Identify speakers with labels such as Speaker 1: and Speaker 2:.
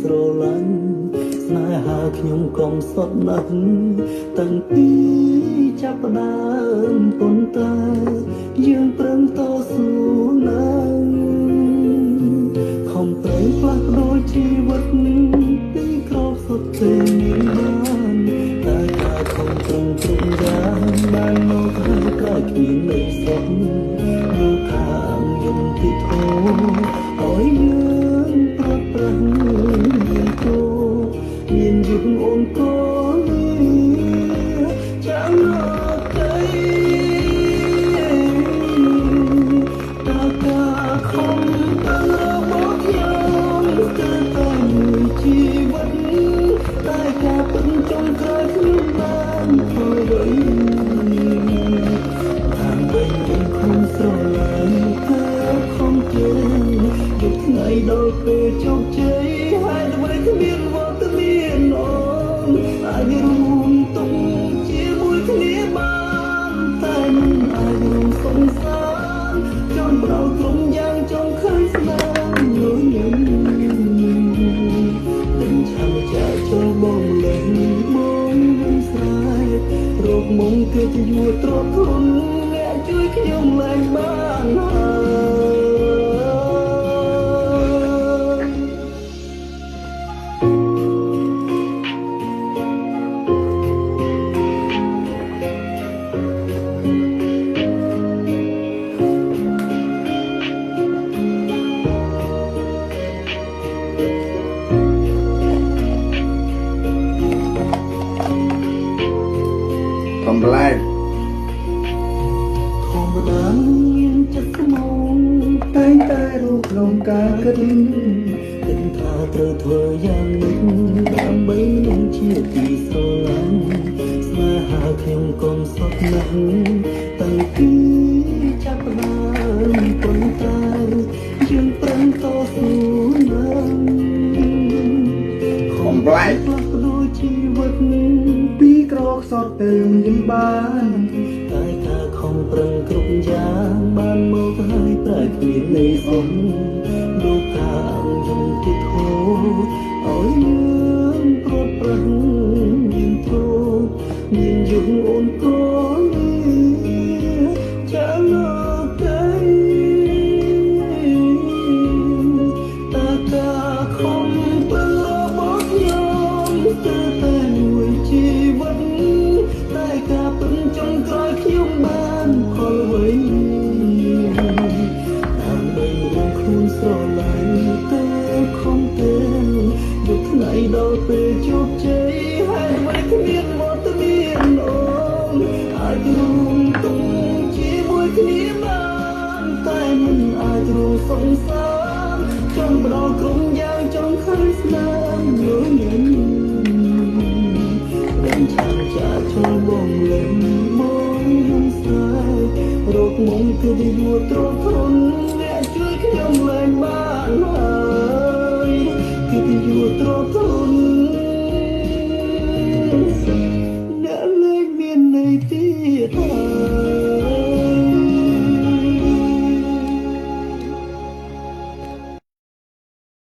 Speaker 1: ស្រឡាញ់ស្នេហាខ្ញុំកុំសត់ណាស់តាំងពីចាប់ផ្ដើមប៉ុន្តែយើងប្រឹងតស៊ូណាស់ខំប្រឹងផ្លាស់ប្ដូរជីវិតពីក្រោបសុទ្ធទេមានបានតែការខំប្រឹងគ្រប់យ៉ាងបានមកហើយក៏គ្មាននៅសោះមកខាងយំទីធូឲ្យយើងប្រត់ប្រាំងមានគោមានយុគអូនកូនចាំមកទៅតើការខំប្រឹងរបស់ខ្ញុំគឺតែមួយជីវិតតែការពិតចុងក្រោយខ្ញុំបានធ្វើអ្វីដើម្បីមានខ្លួនស្រឡាញ់គឺខំជឿយកថ្ងៃដល់ពេលជោគជ័យហើយដើម្បីគ្មានវត្តមានអូនអាចរួមទុកជាមួយគ្នាបានតែមិនអាចរួមសង្សារចង់ប្រោលក្រុមយ៉ាងចង់ឃើញស្នាមញញឹមនឹងឆាំចាចូលបងលេងបងវិញស្រែករោគមុំគឺជាយួរទ្រព្យធនអ្នកជួយខ្ញុំឡើងបាន
Speaker 2: កំប្លែង
Speaker 1: ធម្មតាមានចិត្តស្មោះតែងតែរូបក្នុងការគិតគិតថាត្រូវធ្វើយ៉ាងនេះដើម្បីនឹងជាទីស្រឡាញ់ស្នេហាខ្ញុំកុំសត់ណាស់តាំងពីចាប់ផ្ដើមប៉ុន្តែយើងប្រឹងតស៊ូណាស់
Speaker 2: កំប្លែង
Speaker 1: ផ្លាស់ប្ដូរជីវិត
Speaker 2: ពីក្រខ្សត់ទៅមានបាន
Speaker 1: តែការខំប្រឹងគ្រប់យ៉ាងបានមកហើយប្រែគ្មាននៃសុំលោកកាអង្គយំទីធូឲ្យយើងប្រត់ប្រាំងមានធូមានយំអូនកូនចាំមកទៅតើការខំប្រឹងរបស់ខ្ញុំគឺតែមួយជីវិតតែការពិតចុងក្រោយខ្ញុំបានផលអ្វីដើម្បីរួមខ្លួនស្រឡាញ់ទៅខំទៅយកថ្ងៃដល់ពេលជោគជ័យហើយមិនគ្មានវត្តមានអូនអាចរួមទុកជាមួយគ្នាបានតែមិនអាចរួមសង្សារចង់បដោក្រុមយ៉ាងចង់ឃើញស្នាមញញឹមនឹងឆាំចាចូលបងលេងមកយំស្នេហ៍រោគមុំគឺជាយួរទ្រព្យធនអ្នកជួយខ្ញុំឡើងបានហើយគឺជាយួរទ្រព្យធន